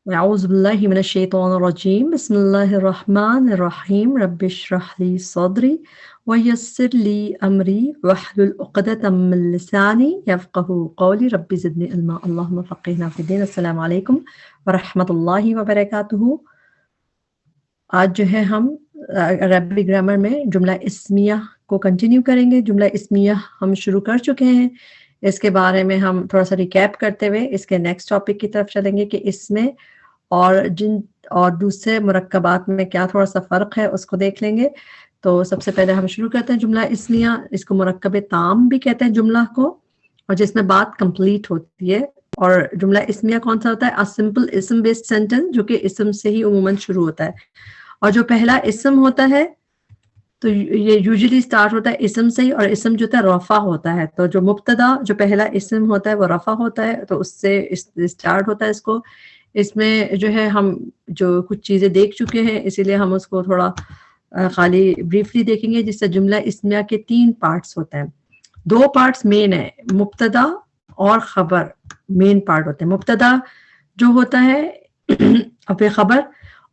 أعوذ بالله من الشيطان الرجيم بسم الله الرحمن الرحيم رب اشرح لي صدري ويسر لي أمري واحلل عقدة من لساني يفقهوا قولي رب زدني علما اللهم فقهنا في الدين السلام عليكم ورحمة الله وبركاته. آج جو ہے ہم عربی گرامر میں جملہ اسمیہ کو کنٹینیو کریں گے. جملہ اسمیہ ہم شروع کر چکے ہیں. اس کے بارے میں ہم تھوڑا سا ریکیپ کرتے ہوئے اس کے نیکسٹ ٹاپک کی طرف چلیں گے کہ اس میں اور دوسرے مرکبات میں کیا تھوڑا سا فرق ہے اس کو دیکھ لیں گے. تو سب سے پہلے ہم شروع کرتے ہیں جملہ اسمیہ. اس کو مرکب تام بھی کہتے ہیں جملہ کو, اور جس میں بات کمپلیٹ ہوتی ہے. اور جملہ اسمیہ کون سا ہوتا ہے؟ سمپل اسم بیسڈ سینٹینس, جو کہ اسم سے ہی عموماً شروع ہوتا ہے. اور جو پہلا اسم ہوتا ہے تو یہ یوزلی سٹارٹ ہوتا ہے اسم سے ہی, اور اسم جو ہوتا ہے رفع ہوتا ہے. تو جو مبتدا جو پہلا اسم ہوتا ہے وہ رفع ہوتا ہے, تو اس سے سٹارٹ ہوتا ہے. اس میں جو ہے ہم جو کچھ چیزیں دیکھ چکے ہیں, اسی لیے ہم اس کو تھوڑا خالی بریفلی دیکھیں گے. جس سے جملہ اسمیہ کے 3 پارٹس ہوتے ہیں. 2 پارٹس مین ہے, مبتدا اور خبر مین پارٹ ہوتے ہیں. مبتدا جو ہوتا ہے اور پھر خبر,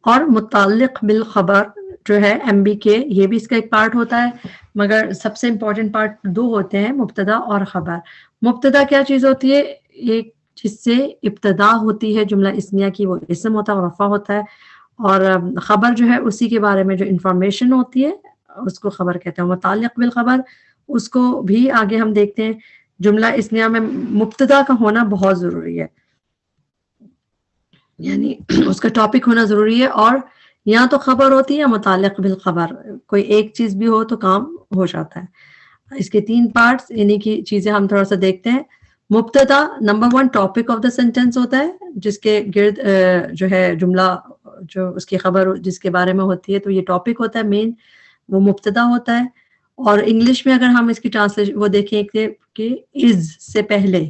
اور متعلق بالخبر جو ہے ایم بی کے, یہ بھی اس کا ایک پارٹ ہوتا ہے. مگر سب سے امپورٹنٹ پارٹ 2 ہوتے ہیں, مبتدا اور خبر. مبتدا کیا چیز ہوتی ہے؟ ایک جس سے ابتدا ہوتی ہے جملہ اسمیہ کی, وہ اسم ہوتا ہے اور رفع ہوتا ہے. اور خبر جو ہے اسی کے بارے میں جو انفارمیشن ہوتی ہے اس کو خبر کہتے ہیں. متعلق بالخبر اس کو بھی آگے ہم دیکھتے ہیں. جملہ اسمیہ میں مبتدا کا ہونا بہت ضروری ہے, یعنی اس کا ٹاپک ہونا ضروری ہے. اور یا تو خبر ہوتی ہے یا متعلق بالخبر, کوئی ایک چیز بھی ہو تو کام ہو جاتا ہے. اس کے 3 پارٹس, انہی کی چیزیں ہم تھوڑا سا دیکھتے ہیں. مبتدا number 1 topic of the sentence ہوتا ہے, جس کے گرد جو ہے جملہ جو اس کی خبر جس کے بارے میں ہوتی ہے, تو یہ ٹاپک ہوتا ہے مین, وہ مبتدا ہوتا ہے. اور انگلش میں اگر ہم اس کی ٹرانسلیشن وہ دیکھیں کہ از سے پہلے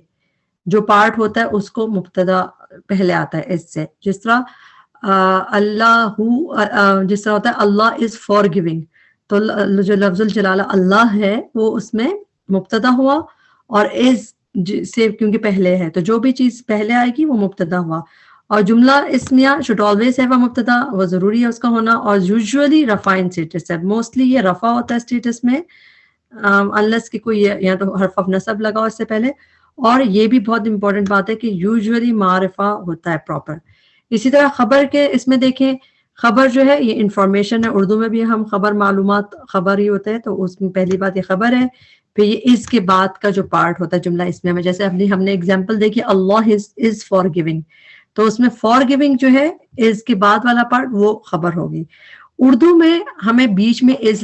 جو پارٹ ہوتا ہے اس کو مبتدا پہلے آتا ہے اس سے. جس طرح جس طرح ہوتا ہے اللہ از فار گیونگ, تو جو لفظ الجلالہ اللہ ہے وہ اس میں مبتدا ہوا, اور از سے کیونکہ پہلے ہے, تو جو بھی چیز پہلے آئے گی وہ مبتدا ہوا. اور جملہ اسمیہ شوڈ آلویز ہیو اے مبتدا, وہ ضروری ہے اس کا ہونا. اور یوزولی رفع ان اسٹیٹس ہے, موسٹلی یہ رفع ہوتا ہے اسٹیٹس میں, انلیس کہ کوئی یا تو حرف آف نصب لگا اس سے پہلے. اور یہ بھی بہت امپورٹنٹ بات ہے کہ یوزولی معرفہ ہوتا ہے پراپر. اسی طرح خبر کے اس میں دیکھیں, خبر جو ہے یہ انفارمیشن ہے. اردو میں بھی ہم خبر معلومات خبر ہی ہوتے ہیں, تو اس میں پہلی بات یہ خبر ہے. پھر یہ اس کے بعد کا جو پارٹ ہوتا ہے جملہ اسمیہ میں, جیسے ہم نے اگزامپل دیکھی اللہ از فار گیونگ, تو اس میں فار گیونگ جو ہے از کے بعد والا پارٹ وہ خبر ہوگی. اردو میں ہمیں بیچ میں از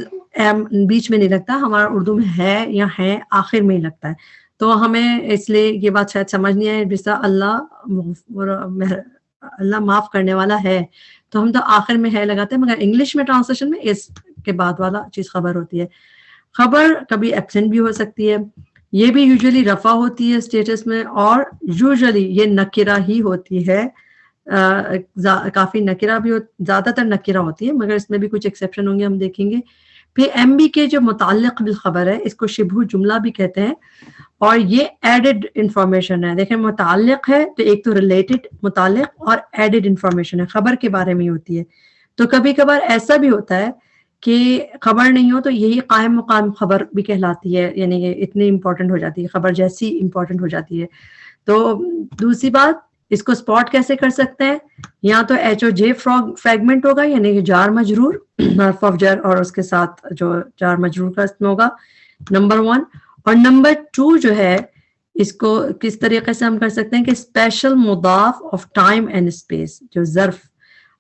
بیچ میں نہیں لگتا, ہمارا اردو میں ہے یا ہے آخر میں ہی لگتا ہے. تو ہمیں اس لیے یہ بات شاید سمجھ نہیں آئے, جس طرح اللہ معاف کرنے والا ہے, تو ہم تو آخر میں ہے لگاتے ہیں, مگر انگلش میں ٹرانسلیشن میں اس کے بعد والا چیز خبر ہوتی ہے. خبر کبھی ایبسنٹ بھی ہو سکتی ہے, یہ بھی یوزلی رفع ہوتی ہے اسٹیٹس میں, اور یوزلی یہ نکرہ ہی ہوتی ہے. کافی نکرہ بھی زیادہ تر نکرہ ہوتی ہے, مگر اس میں بھی کچھ ایکسیپشن ہوں گے, ہم دیکھیں گے. پھر ایم بی کے جو متعلق بالخبر ہے, اس کو شبہ جملہ بھی کہتے ہیں, اور یہ ایڈڈ انفارمیشن ہے. دیکھیں متعلق ہے تو ایک تو ریلیٹڈ متعلق, اور ایڈڈ انفارمیشن ہے, خبر کے بارے میں ہوتی ہے. تو کبھی کبھار ایسا بھی ہوتا ہے کہ خبر نہیں ہو تو یہی قائم مقام خبر بھی کہلاتی ہے, یعنی یہ اتنی امپورٹنٹ ہو جاتی ہے, خبر جیسی امپورٹنٹ ہو جاتی ہے. تو دوسری بات, اس کو اسپاٹ کیسے کر سکتے ہیں؟ یا تو ایچ او جے فریگمنٹ ہوگا, یعنی جار مجرور, حرف آف جر اور اس کے ساتھ جو جار مجرور کا اسم ہوگا, نمبر 1. اور نمبر 2 جو ہے, اس کو کس طریقے سے ہم کر سکتے ہیں کہ اسپیشل مضاف آف ٹائم اینڈ اسپیس, جو ظرف,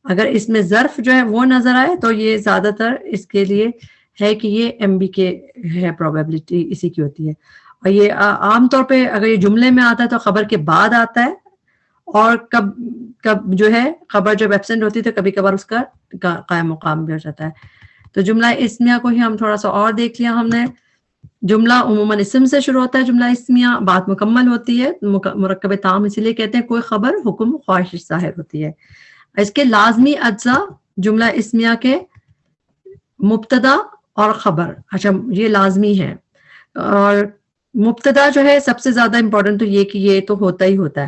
اگر اس میں ظرف جو ہے وہ نظر آئے تو یہ زیادہ تر اس کے لیے ہے کہ یہ ایم بی کے ہے, پروبیبلٹی اسی کی ہوتی ہے. اور یہ عام طور پہ اگر یہ جملے میں آتا ہے تو خبر کے بعد آتا ہے, اور کب جو ہے خبر جب ایبسنٹ ہوتی ہے تو کبھی کبھار اس کا قائم مقام بھی ہو جاتا ہے. تو جملہ اسمیہ کو ہی ہم تھوڑا سا اور دیکھ لیا ہم نے. جملہ عموماً اسم سے شروع ہوتا ہے جملہ اسمیہ, بات مکمل ہوتی ہے, مرکب تام اسی لیے کہتے ہیں, کوئی خبر حکم خواہش ظاہر ہوتی ہے. اس کے لازمی اجزاء جملہ اسمیہ کے مبتدا اور خبر, اچھا یہ لازمی ہے. اور مبتدا جو ہے سب سے زیادہ امپورٹنٹ تو یہ کہ یہ تو ہوتا ہی ہوتا ہے,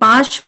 5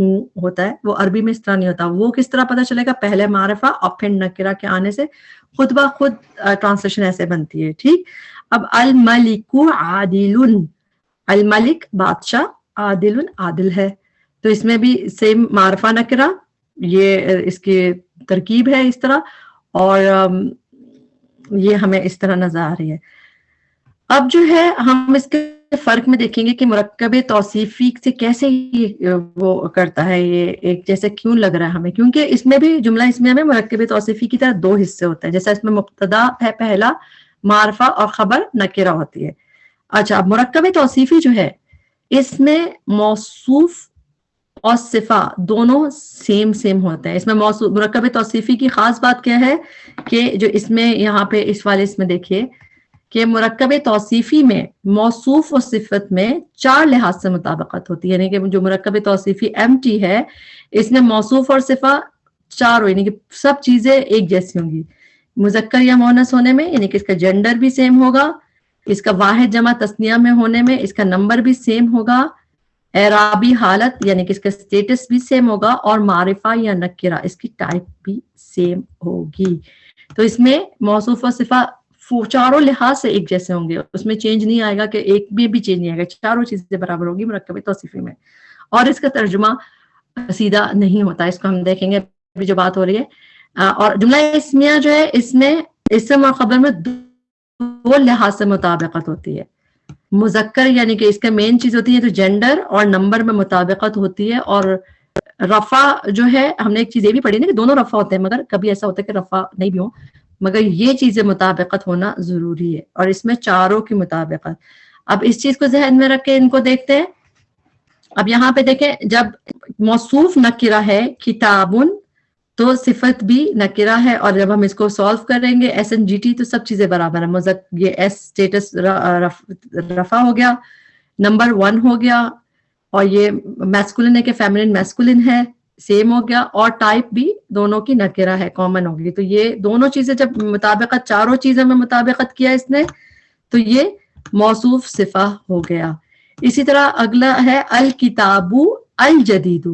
ہوں ہوتا ہے وہ عربی میں اس طرح نہیں ہوتا. وہ کس طرح پتہ چلے گا؟ پہلے معرفہ اور پھر نکرہ کے آنے سے خود بخود ٹرانسلیشن ایسے بنتی ہے. ٹھیک. اب الملک عادل، الملک بادشاہ، عادل عادل ہے. تو اس میں بھی سیم معرفہ نکرہ، یہ اس کی ترکیب ہے اس طرح، اور یہ ہمیں اس طرح نظر آ رہی ہے. اب جو ہے ہم اس کے فرق میں دیکھیں گے کہ مرکب توصیفی سے کیسے وہ کرتا ہے، یہ ایک جیسے کیوں لگ رہا ہے ہمیں، کیونکہ اس میں بھی جملہ اسمیہ میں مرکب توصیفی کی طرح دو حصے ہوتے ہیں. جیسا اس میں مبتدا ہے پہلا، معرفہ، اور خبر نکرہ ہوتی ہے. اچھا، اب مرکب توصیفی جو ہے اس میں موصوف اور صفہ دونوں سیم ہوتے ہیں. اس میں مرکب توصیفی کی خاص بات کیا ہے کہ جو اس میں یہاں پہ اس والے اس میں دیکھیے کہ مرکب توصیفی میں موصوف و صفت میں 4 لحاظ سے مطابقت ہوتی ہے. یعنی کہ جو مرکب توصیفی MT ہے اس میں موصوف اور صفہ چاروں، یعنی کہ سب چیزیں ایک جیسی ہوں گی. مذکر یا مؤنث ہونے میں، یعنی کہ اس کا جنڈر بھی سیم ہوگا، اس کا واحد جمع تثنیہ میں ہونے میں اس کا نمبر بھی سیم ہوگا، اعرابی حالت یعنی کہ اس کا سٹیٹس بھی سیم ہوگا، اور معرفہ یا نکرہ اس کی ٹائپ بھی سیم ہوگی. تو اس میں موصوف و صفہ چاروں لحاظ سے ایک جیسے ہوں گے، اس میں چینج نہیں آئے گا کہ ایک بھی چینج نہیں آئے گا، چاروں چیزیں برابر ہوگی مرکب توصیفی میں. اور اس کا ترجمہ سیدھا نہیں ہوتا، اس کو ہم دیکھیں گے ابھی جو بات ہو رہی ہے. اور جملہ اسمیہ جو ہے اس میں اسم اور خبر میں دو لحاظ سے مطابقت ہوتی ہے. مذکر یعنی کہ اس کا مین چیز ہوتی ہے تو جینڈر اور نمبر میں مطابقت ہوتی ہے. اور رفع جو ہے ہم نے ایک چیز یہ بھی پڑھی نا کہ دونوں رفع ہوتے ہیں، مگر کبھی ایسا ہوتا ہے کہ رفع نہیں بھی ہو، مگر یہ چیزیں مطابقت ہونا ضروری ہے. اور اس میں چاروں کی مطابقت. اب اس چیز کو ذہن میں رکھ کے ان کو دیکھتے ہیں. اب یہاں پہ دیکھیں جب موصوف نکرہ ہے کتابن تو صفت بھی نکرہ ہے، اور جب ہم اس کو سالو کریں گے SNGT تو سب چیزیں برابر ہیں. یہ ایس اسٹیٹس رفع ہو گیا، نمبر 1 ہو گیا، اور یہ میسکولن ہے کہ فیمنن میسکولن ہے سیم ہو گیا، اور ٹائپ بھی دونوں کی نکرہ ہے کامن ہوگی. تو یہ دونوں چیزیں جب مطابقت چاروں چیزوں میں مطابقت کیا اس نے تو یہ موصوف صفہ ہو گیا. اسی طرح اگلا ہے الکتاب الجدید.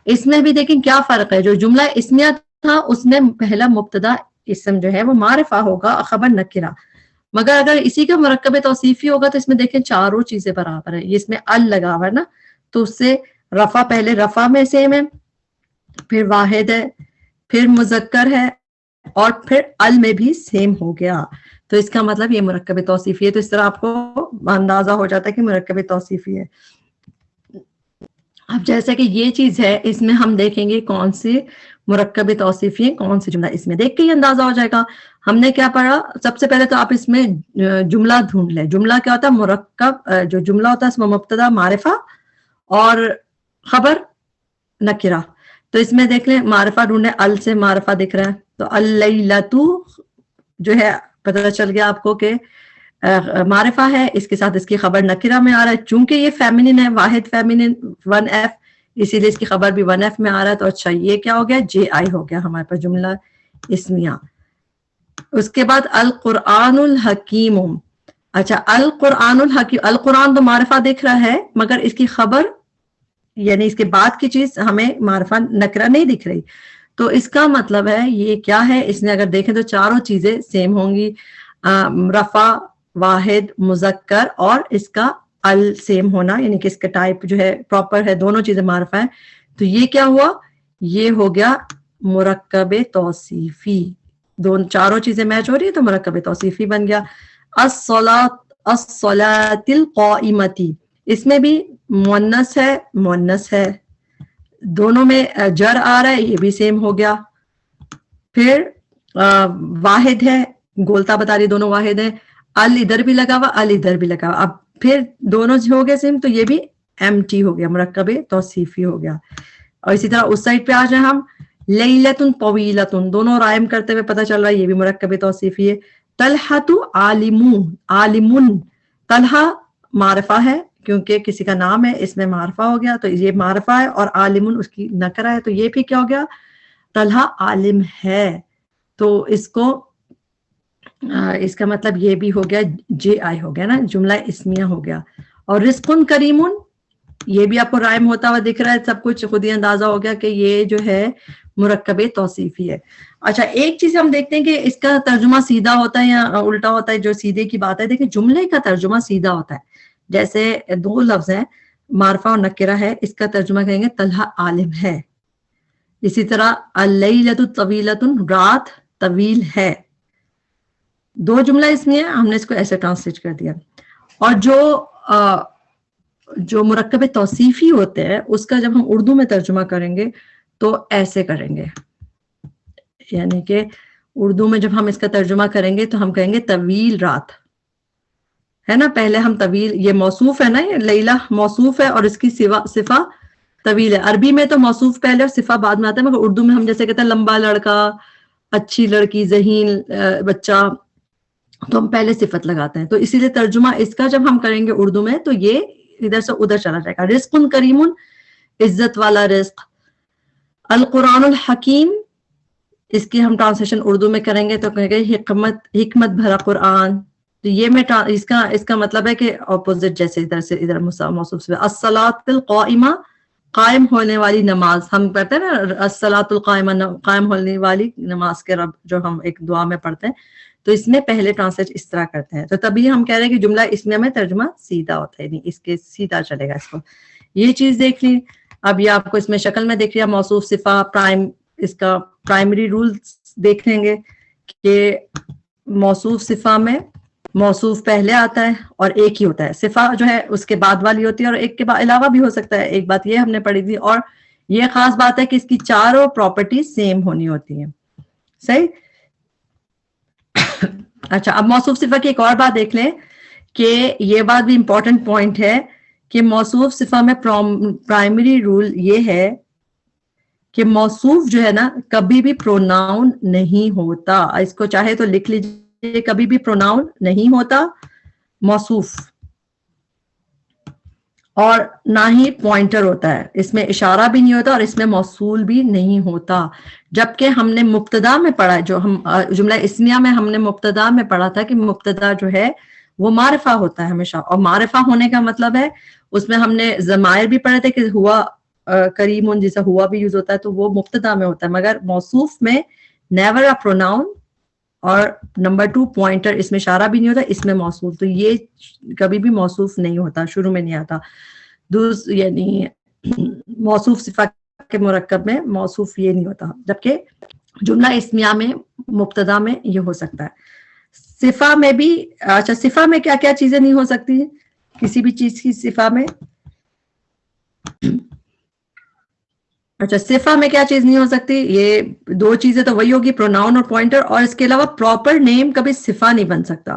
اس میں بھی دیکھیں کیا فرق ہے. جو جملہ اسمیہ تھا اس میں پہلا مبتدا اسم جو ہے وہ معرفہ ہوگا، خبر نکرہ. مگر اگر اسی کا مرکب توصیفی ہوگا تو اس میں دیکھیں چاروں چیزیں برابر ہیں. اس میں ال لگا ہوا ہے نا، تو اس سے رفع پہلے رفع میں سیم ہے، پھر واحد ہے، پھر مذکر ہے، اور پھر ال میں بھی سیم ہو گیا. تو اس کا مطلب یہ مرکب توصیفی ہے. تو اس طرح آپ کو اندازہ ہو جاتا ہے کہ مرکب توصیفی ہے. اب جیسا کہ یہ چیز ہے اس میں ہم دیکھیں گے کون سی مرکب توصیفی ہے، کون سی جملہ اس میں، دیکھ کے ہی اندازہ ہو جائے گا. ہم نے کیا پڑھا؟ سب سے پہلے تو آپ اس میں جملہ ڈھونڈ لیں. جملہ کیا ہوتا ہے؟ مرکب جو جملہ ہوتا ہے اس میں مبتدا معرفہ اور خبر نکرہ. تو اس میں دیکھ لیں معرفہ ڈھونڈیں، ال سے معرفہ دکھ رہا ہے تو اللیلۃ جو ہے پتہ چل گیا آپ کو کہ معرفہ ہے، اس کے ساتھ اس کی خبر نکرہ میں آ رہا ہے. چونکہ یہ فیمنن ہے، واحد فیمنن 1F، اسی لیے اس کی خبر بھی 1F میں آ رہا ہے. تو اچھا یہ کیا ہو گیا؟ JI ہو گیا ہمارے پاس جملہ اسمیہ. اس کے بعد القرآن الحکیم. اچھا القرآن الحکیم، القرآن تو معرفہ دکھ رہا ہے مگر اس کی خبر یعنی اس کے بعد کی چیز ہمیں معرفہ نکرہ نہیں دکھ رہی. تو اس کا مطلب ہے یہ کیا ہے؟ اس میں اگر دیکھیں تو چاروں چیزیں سیم ہوں گی، رفع، واحد، مذکر، اور اس کا ال سیم ہونا، یعنی کہ اس کا ٹائپ جو ہے پراپر ہے، دونوں چیزیں معرفہ ہیں. تو یہ کیا ہوا؟ یہ ہو گیا مرکب توصیفی. چاروں چیزیں میچ ہو رہی ہے تو مرکب توصیفی بن گیا. الصلاۃ القائمۃ، اس میں بھی مؤنث ہے، دونوں میں جر آ رہا ہے، یہ بھی سیم ہو گیا. پھر واحد ہے، گولتا بتا رہی دونوں واحد ہیں، ال ادھر بھی لگا ہوا، ال ادھر بھی لگا ہوا. اب پھر دونوں ہو گئے سیم تو یہ بھی MT ہو گیا، مرکب توصیفی ہو گیا. اور اسی طرح اس سائڈ پہ آ جائیں ہم، لیلۃ طویلۃ، دونوں رائم کرتے ہوئے پتہ چل رہا ہے یہ بھی مرکب توصیفی ہے. طلحۃ عالم، طلحہ معرفہ ہے کیونکہ کسی کا نام ہے، اس میں معرفہ ہو گیا تو یہ معرفہ ہے، اور عالم اس کی نکرہ ہے تو یہ بھی کیا ہو گیا؟ طلحہ عالم ہے. تو اس کو اس کا مطلب یہ بھی ہو گیا JI ہو گیا نا، جملہ اسمیہ ہو گیا. اور رزق کریم، یہ بھی آپ کو رائم ہوتا ہوا دکھ رہا ہے، سب کچھ خود ہی اندازہ ہو گیا کہ یہ جو ہے مرکب توصیفی ہے. اچھا ایک چیز ہم دیکھتے ہیں کہ اس کا ترجمہ سیدھا ہوتا ہے یا الٹا ہوتا ہے. جو سیدھے کی بات ہے، دیکھیں جملے کا ترجمہ سیدھا ہوتا ہے. جیسے دو لفظ ہیں معرفہ اور نکرہ ہے، اس کا ترجمہ کہیں گے طلحہ عالم ہے. اسی طرح اللیلۃ طویلۃ، رات طویل ہے. دو جملہ اس میں ہے، ہم نے اس کو ایسے ٹرانسلیٹ کر دیا. اور جو مرکب توصیفی ہوتے ہیں اس کا جب ہم اردو میں ترجمہ کریں گے تو ایسے کریں گے، یعنی کہ اردو میں جب ہم اس کا ترجمہ کریں گے تو ہم کہیں گے طویل رات ہے نا. پہلے ہم طویل، یہ موصوف ہے نا، یہ لیلہ موصوف ہے اور اس کی صفہ طویل ہے. عربی میں تو موصوف پہلے اور صفہ بعد میں آتا ہے، مگر اردو میں ہم جیسے کہتے ہیں لمبا لڑکا، اچھی لڑکی، ذہین بچہ، تو ہم پہلے صفت لگاتے ہیں. تو اسی لیے ترجمہ اس کا جب ہم کریں گے اردو میں تو یہ ادھر سے ادھر چلا جائے گا. رزق کریم، عزت والا رزق. القرآن الحکیم، اس کی ہم ٹرانسلیشن اردو میں کریں گے تو کہیں گے حکمت بھرا قرآن. تو یہ میں اس کا مطلب ہے کہ اپوزٹ، جیسے ادھر سے ادھر موصوف سے. الصلاۃ القائمہ، قائم ہونے والی نماز. ہم کہتے ہیں نا الصلاۃ القائمہ، قائم ہونے والی نماز کے رب، جو ہم ایک دعا میں پڑھتے ہیں. تو اس میں پہلے ٹرانسلیٹ اس طرح کرتے ہیں. تو تبھی ہم کہہ رہے ہیں کہ جملہ اسمیہ میں ترجمہ سیدھا ہوتا ہے، نہیں اس کے سیدھا چلے گا. اس کو یہ چیز دیکھ لی. اب یہ آپ کو اس میں شکل میں دیکھ لیا، موصوف صفہ پرائم، اس کا پرائمری رولز دیکھ لیں گے کہ موصوف صفہ میں موصوف پہلے آتا ہے اور ایک ہی ہوتا ہے. صفہ جو ہے اس کے بعد والی ہوتی ہے اور ایک کے بعد علاوہ بھی ہو سکتا ہے. ایک بات یہ ہم نے پڑھی تھی. اور یہ خاص بات ہے کہ اس کی چاروں پراپرٹیز سیم ہونی ہوتی ہیں. صحیح. اچھا اب موصوف صفہ کی ایک اور بات دیکھ لیں کہ یہ بات بھی امپورٹنٹ پوائنٹ ہے کہ موصوف صفہ میں پرائمری رول یہ ہے کہ موصوف جو ہے نا کبھی بھی پروناؤن نہیں ہوتا. اس کو چاہے تو لکھ لیجیے، کبھی بھی پروناؤن نہیں ہوتا موصوف، اور نہ ہی پوائنٹر ہوتا ہے. اس میں اشارہ بھی نہیں ہوتا اور اس میں موصول بھی نہیں ہوتا. جبکہ ہم نے مبتدا میں پڑھا، جو ہم جملہ اسمیہ میں ہم نے مبتدا میں پڑھا تھا کہ مبتدا جو ہے وہ معرفہ ہوتا ہے ہمیشہ. اور معرفہ ہونے کا مطلب ہے، اس میں ہم نے ضمائر بھی پڑھے تھے کہ ہوا کریم، جیسا ہوا بھی یوز ہوتا ہے تو وہ مبتدا میں ہوتا ہے. مگر موصوف میں نیور اے پروناؤن، اور نمبر 2 پوائنٹر، اس میں اشارہ بھی نہیں ہوتا، اس میں موصول. تو یہ کبھی بھی موصوف نہیں ہوتا، شروع میں نہیں آتا. یعنی موصوف صفہ کے مرکب میں موصوف یہ نہیں ہوتا. جبکہ جملہ اسمیہ میں مبتدا میں یہ ہو سکتا ہے. صفہ میں بھی، اچھا صفہ میں کیا کیا چیزیں نہیں ہو سکتی کسی بھی چیز کی صفہ میں؟ اچھا صفہ میں کیا چیز نہیں ہو سکتی؟ یہ دو چیزیں تو وہی ہوگی، پروناؤن اور پوائنٹر. اور اس کے علاوہ پراپر نیم کبھی صفہ نہیں بن سکتا.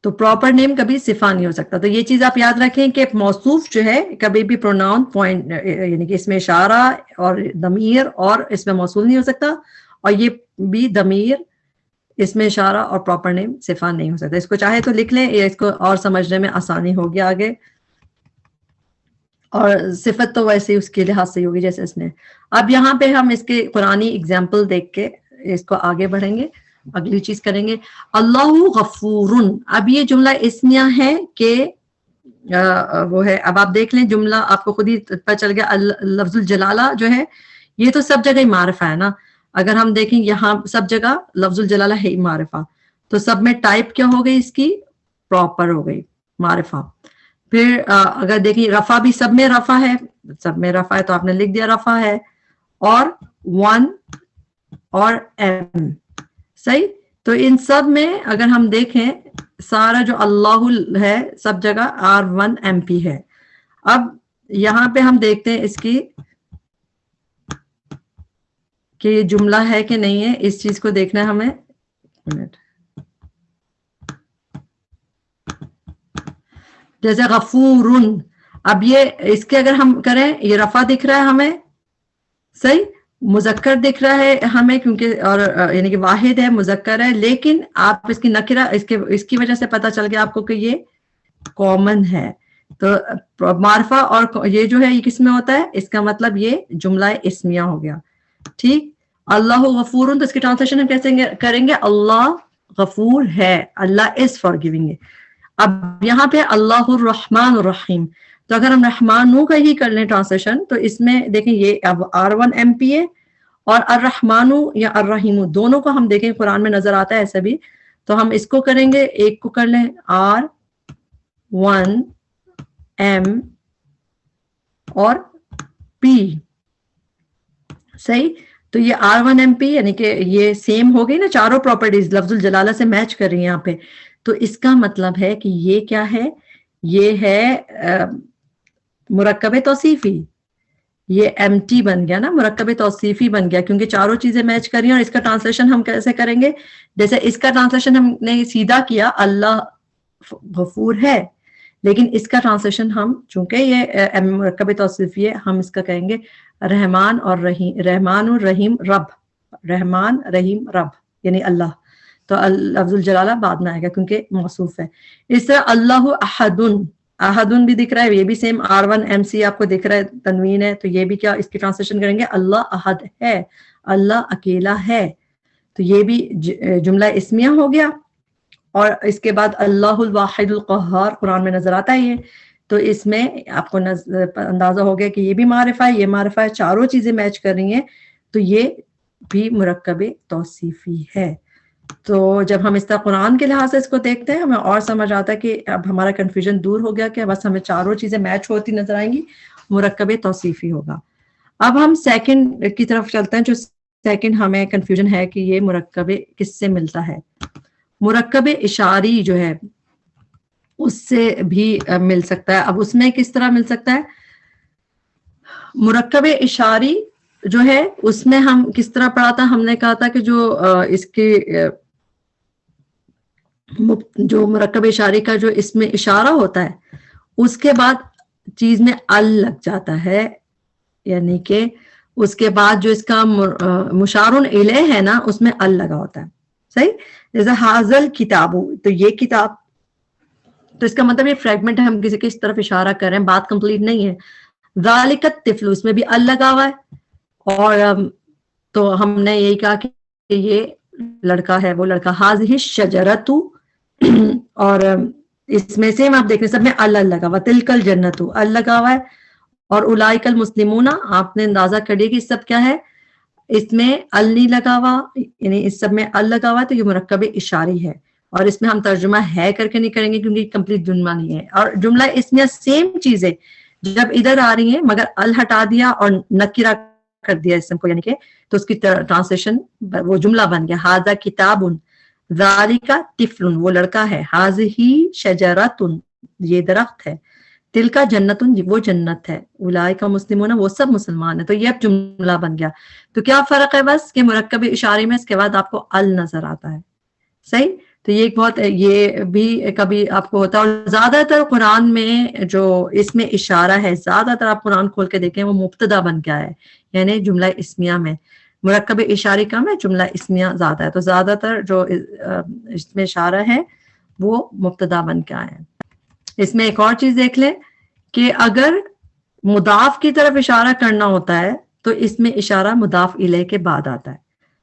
تو پراپر نیم کبھی صفہ نہیں ہو سکتا. تو یہ چیز آپ یاد رکھیں کہ موصوف جو ہے کبھی بھی پروناؤن، پوائنٹ، یعنی کہ اس میں اشارہ اور ضمیر اور اس میں موصول نہیں ہو سکتا. اور یہ بھی ضمیر، اس میں اشارہ اور پراپر نیم صفہ نہیں ہو سکتا. اس کو چاہے تو لکھ لیں، یا اس کو اور سمجھنے میں آسانی ہوگی آگے. اور صفت تو ویسے اس کے لحاظ سے ہوگی جیسے اس نے. اب یہاں پہ ہم اس کے قرآنی اگزامپل دیکھ کے اس کو آگے بڑھیں گے، اگلی چیز کریں گے. اللہ غفورن، اب یہ جملہ اسمیہ ہے کہ وہ ہے. اب آپ دیکھ لیں جملہ، آپ کو خود ہی پتہ چل گیا. لفظ الجلالہ جو ہے یہ تو سب جگہ ہی معرفہ ہے نا. اگر ہم دیکھیں یہاں سب جگہ لفظ الجلالہ ہے ہی معرفہ. تو سب میں ٹائپ کیا ہو گئی اس کی؟ پراپر ہو گئی، معرفہ. پھر اگر دیکھیں رفع بھی سب میں رفع ہے، سب میں رفع ہے تو آپ نے لکھ دیا رفع ہے. اور 1 اور M، صحیح. تو ان سب میں اگر ہم دیکھیں سارا جو اللہ ہے سب جگہ R1MP ہے. اب یہاں پہ ہم دیکھتے ہیں اس کی کہ یہ جملہ ہے کہ نہیں ہے. اس چیز کو دیکھنا ہے ہمیں. جیسے غفورن، اب یہ اس کے اگر ہم کریں، یہ رفع دکھ رہا ہے ہمیں، صحیح. مذکر دکھ رہا ہے ہمیں کیونکہ، اور یعنی کہ واحد ہے، مذکر ہے. لیکن آپ اس کی نکرہ، اس کی وجہ سے پتہ چل گیا آپ کو کہ یہ کامن ہے. تو معرفہ اور یہ جو ہے یہ کس میں ہوتا ہے؟ اس کا مطلب یہ جملہ اسمیہ ہو گیا. ٹھیک. اللہ غفور، تو اس کی ٹرانسلیشن ہم کیسے کریں گے؟ اللہ غفور ہے، اللہ از فارگیونگ. اب یہاں پہ اللہ الرحمن الرحیم، تو اگر ہم رحمانو کا ہی کر لیں ٹرانسلیشن تو اس میں دیکھیں یہ اب R1MP ہے، اور الرحمانو یا الرحیم دونوں کو ہم دیکھیں قرآن میں نظر آتا ہے ایسا بھی، تو ہم اس کو کریں گے، ایک کو کر لیں R1M اور P، صحیح؟ تو یہ R1MP یعنی کہ یہ سیم ہو گئی نا، چاروں پراپرٹیز لفظ الجلالہ سے میچ کر رہی ہیں یہاں پہ، تو اس کا مطلب ہے کہ یہ کیا ہے، یہ ہے مرکب توصیفی، یہ MT بن گیا نا، مرکب توصیفی بن گیا، کیونکہ چاروں چیزیں میچ کر رہی ہیں۔ اور اس کا ٹرانسلیشن ہم کیسے کریں گے؟ جیسے اس کا ٹرانسلیشن ہم نے سیدھا کیا اللہ غفور ہے، لیکن اس کا ٹرانسلیشن ہم چونکہ یہ مرکب توصیفی ہے، ہم اس کا کہیں گے رحمان اور رحیم، رحمان الرحیم رب، رحمان رحیم رب یعنی اللہ، تو لفظ الجلالہ بعد میں آئے گا کیونکہ موصوف ہے۔ اس طرح اللہ احدن، احدن بھی دکھ رہا ہے، یہ بھی سیم R1MC آپ کو دکھ رہا ہے، تنوین ہے، تو یہ بھی کیا اس کی ٹرانسلیشن کریں گے اللہ احد ہے، اللہ اکیلا ہے، تو یہ بھی جملہ اسمیہ ہو گیا۔ اور اس کے بعد اللہ الواحد القہار قرآن میں نظر آتا ہے یہ، تو اس میں آپ کو اندازہ ہو گیا کہ یہ بھی معرفہ ہے، یہ معرفہ ہے، چاروں چیزیں میچ کر رہی ہیں، تو یہ بھی مرکب توصیفی ہے۔ تو جب ہم اس طرح قرآن کے لحاظ سے اس کو دیکھتے ہیں، ہمیں اور سمجھ آتا ہے کہ اب ہمارا کنفیوژن دور ہو گیا کہ بس ہمیں چاروں چیزیں میچ ہوتی نظر آئیں گی، مرکب توصیفی ہوگا۔ اب ہم سیکنڈ کی طرف چلتے ہیں، جو سیکنڈ ہمیں کنفیوژن ہے کہ یہ مرکب کس سے ملتا ہے۔ مرکب اشاری جو ہے اس سے بھی مل سکتا ہے۔ اب اس میں کس طرح مل سکتا ہے؟ مرکب اشاری جو ہے اس میں ہم کس طرح پڑھا تھا، ہم نے کہا تھا کہ جو اس کے جو مرکب اشاری کا جو اس میں اشارہ ہوتا ہے اس کے بعد چیز میں ال لگ جاتا ہے، یعنی کہ اس کے بعد جو اس کا مشارن الیہ ہے نا اس میں ال لگا ہوتا ہے، صحیح؟ جیسے حاضل کتابو، تو یہ کتاب، تو اس کا مطلب یہ فریگمنٹ ہم کسی کس طرف اشارہ کر رہے ہیں، بات کمپلیٹ نہیں ہے۔ ذالک الطفل، اس میں بھی ال لگا ہوا ہے، اور تو ہم نے یہی کہا کہ یہ لڑکا ہے، وہ لڑکا۔ حاضہ الشجرۃ، اور اس میں سیم آپ دیکھ رہے ہیں سب میں ال لگا ہوا، تلک الجنۃ ال لگا ہوا ہے، اور اولئک المسلمون آپ نے اندازہ کر لیا کہ اس سب کیا ہے، اس میں ال نہیں لگا ہوا، یعنی اس سب میں ال لگا ہوا ہے، تو یہ مرکب اشاری ہے، اور اس میں ہم ترجمہ ہے کر کے نہیں کریں گے کیونکہ کمپلیٹ جملہ نہیں ہے۔ اور جملہ اس میں سیم چیز ہے، جب ادھر آ رہی ہیں مگر ال ہٹا دیا اور نکرہ کر دیا اسم کو، یعنی کہ تو اس کی ٹرانسلیشن وہ جملہ بن گیا، ھذا کتاب، ذالک طفل وہ لڑکا ہے، ھذہ شجرۃ یہ درخت ہے، تلکا جنت وہ جنت ہے، اولئک مسلمون وہ سب مسلمان ہیں، تو یہ اب جملہ بن گیا۔ تو کیا فرق ہے؟ بس کہ مرکب اشارے میں اس کے بعد آپ کو ال نظر آتا ہے، صحیح؟ تو یہ بہت، یہ بھی کبھی آپ کو ہوتا ہے، اور زیادہ تر قرآن میں جو اس میں اشارہ ہے، زیادہ تر آپ قرآن کھول کے دیکھیں وہ مبتدا بن کے ہے، یعنی جملہ اسمیہ میں، مرکب اشاری کم ہے، جملہ اسمیہ زیادہ ہے، تو زیادہ تر جو اس میں اشارہ ہے وہ مبتدا بن کے آئے ہیں۔ اس میں ایک اور چیز دیکھ لیں کہ اگر مضاف کی طرف اشارہ کرنا ہوتا ہے تو اس میں اشارہ مضاف الیہ کے بعد آتا ہے۔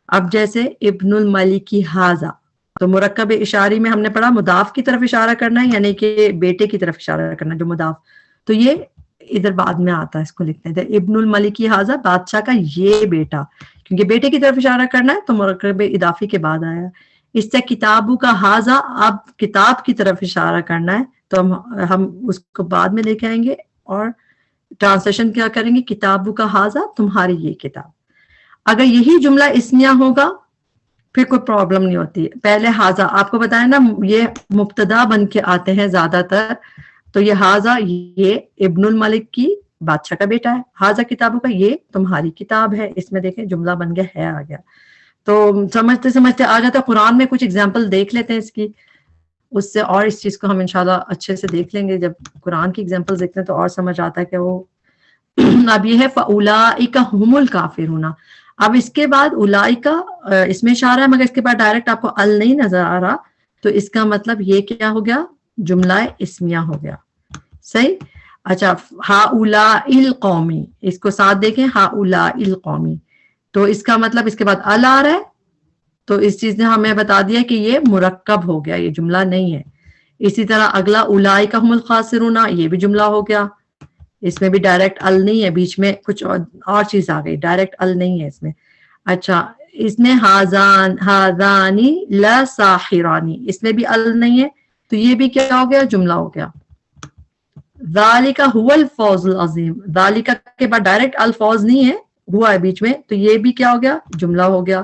اب جیسے ابن الملک ھذا، تو مرکب اشاری میں ہم نے پڑھا مضاف کی طرف اشارہ کرنا ہے، یعنی کہ بیٹے کی طرف اشارہ کرنا جو مضاف، تو یہ ادھر بعد میں آتا ہے، اس کو لکھتے ہیں ابن الملک ھذا، بادشاہ کا یہ بیٹا، کیونکہ بیٹے کی طرف اشارہ کرنا ہے تو مرکب اضافی کے بعد آیا۔ اس سے کتابو کا ھذا، اب کتاب کی طرف اشارہ کرنا ہے تو ہم اس کو بعد میں لے کے آئیں گے، اور ٹرانسلیشن کیا کریں گے، کتابو کا ھذا تمہاری یہ کتاب۔ اگر یہی جملہ اسمیہ ہوگا پھر کوئی پرابلم نہیں ہوتی۔ پہلے ھذا آپ کو بتایا نا یہ مبتدا بن کے آتے ہیں زیادہ تر، تو یہ ھذا یہ ابن الملک کی بادشاہ کا بیٹا ہے، ھذا کتابو کا یہ تمہاری کتاب ہے، اس میں دیکھیں جملہ بن گیا ہے آ گیا، تو سمجھتے سمجھتے آ جاتا ہے۔ قرآن میں کچھ اگزامپل دیکھ لیتے ہیں اس کی، اس سے اور اس چیز کو ہم انشاءاللہ اچھے سے دیکھ لیں گے، جب قرآن کی اگزامپل دیکھتے ہیں تو اور سمجھ آتا ہے کہ وہ اب یہ ہے فَأُولَٰئِکَ هُمُ الْکَافِرُونَ۔ اب اس کے بعد اولائکا اس میں اشارہ ہے مگر اس کے بعد ڈائریکٹ آپ کو ال نہیں نظر آ رہا، تو اس کا مطلب یہ کیا ہو گیا، جملہ اسمیہ ہو گیا، صحیح؟ اچھا، ہؤلاء القومی، اس کو ساتھ دیکھیں، ہؤلاء القومی، تو اس کا مطلب اس کے بعد ال آ رہا ہے، تو اس چیز نے ہمیں بتا دیا کہ یہ مرکب ہو گیا، یہ جملہ نہیں ہے۔ اسی طرح اگلا اولئک هم الخاسرون، یہ بھی جملہ ہو گیا، اس میں بھی ڈائریکٹ ال نہیں ہے، بیچ میں کچھ اور چیز آ گئی، ڈائریکٹ ال نہیں ہے اس میں. اچھا اس میں ہاذانی لساحرانی، اس میں بھی ال نہیں ہے، تو یہ بھی کیا ہو گیا؟ جملہ ہو گیا. ذالک هو الفوز العظیم، ذالک کے بعد ڈائریکٹ الفوز نہیں ہے، ہوا ہے بیچ میں، تو یہ بھی کیا ہو گیا؟ جملہ ہو گیا.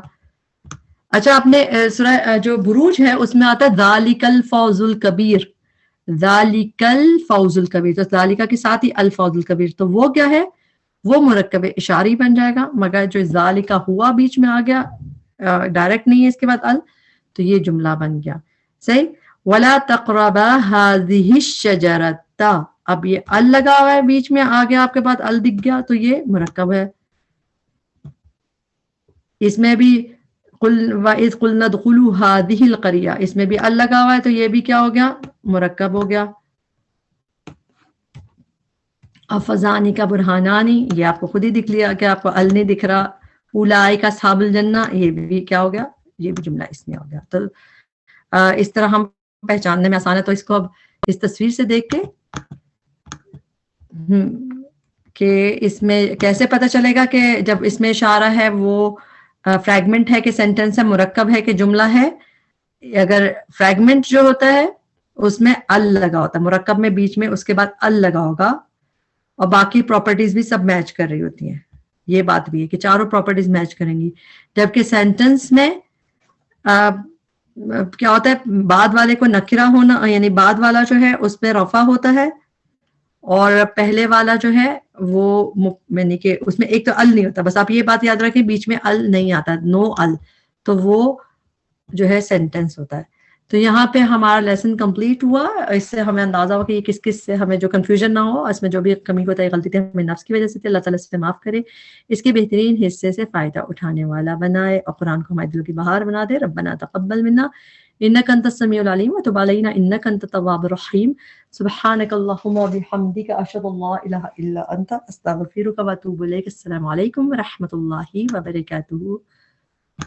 اچھا آپ نے سورہ جو بروج ہے اس میں آتا ہے ذالک الفوز الکبیر، ذالک الفوز الکبیر، تو ذالک کے ساتھ ہی الفوز الکبیر، تو وہ کیا ہے؟ وہ مرکب اشاری بن جائے گا، مگر جو ذالک ہوا بیچ میں آ گیا، ڈائریکٹ نہیں ہے اس کے بعد ال، تو یہ جملہ بن گیا. صحیح. ولا تقربا هذه الشجرۃ، اب یہ ال لگا ہوا ہے بیچ میں، آ گیا آپ کے پاس ال دکھ گیا، تو یہ مرکب ہے. اس میں بھی قل وَإِذْ قُلْنَا ادْخُلُوا هَٰذِهِ الْقَرْيَةَ، اس میں بھی ال لگا ہوا ہے، تو یہ بھی کیا ہو گیا؟ مرکب ہو گیا. افزانی کا برہانانی، یہ آپ کو خود ہی دکھ لیا کہ آپ کو ال نہیں دکھ رہا. اولئک اصحاب الجنہ، یہ بھی کیا ہو گیا؟ یہ بھی جملہ اس میں ہو گیا. تو اس طرح ہم پہچاننے میں آسان ہے. تو اس کو اب اس تصویر سے دیکھ کے کہ اس میں کیسے پتہ چلے گا کہ جب اس میں اشارہ ہے وہ فریگمنٹ ہے کہ سینٹنس ہے، مرکب ہے کہ جملہ ہے. اگر فریگمنٹ جو ہوتا ہے اس میں ال لگا ہوتا ہے، مرکب میں بیچ میں اس کے بعد ال لگا ہوگا، اور باقی پراپرٹیز بھی سب میچ کر رہی ہوتی ہیں. یہ بات بھی ہے کہ چاروں پراپرٹیز میچ کریں گی. جبکہ سینٹنس میں کیا ہوتا ہے؟ بعد والے کو نکرہ ہونا، یعنی بعد والا جو ہے اس پہ رفع ہوتا ہے، اور پہلے والا جو ہے وہ یعنی کہ اس میں ایک تو ال نہیں ہوتا. بس آپ یہ بات یاد رکھیں، بیچ میں ال نہیں آتا، نو ال، تو وہ جو ہے سینٹنس ہوتا ہے. تو یہاں پہ ہمارا لیسن کمپلیٹ ہوا. اس سے ہمیں اندازہ ہوا کہ یہ کس کس سے ہمیں جو کنفیوژن نہ ہو، اس میں جو بھی کمی ہوتا ہے، غلطی تھی ہمیں نفس کی وجہ سے تھی، اللہ تعالیٰ سے معاف کرے، اس کے بہترین حصے سے فائدہ اٹھانے والا بنائے، اور قرآن کو ہمارے دل کی بہار بنا دے. ربنا تقبل منا انک انت السمیع العلیم وتب علینا انک انت التواب الرحیم. سبحانک اللہم وبحمدک اشہد ان لا الہ الا انت استغفرک واتوب الیک. السلام علیکم ورحمۃ اللہ وبرکاتہ.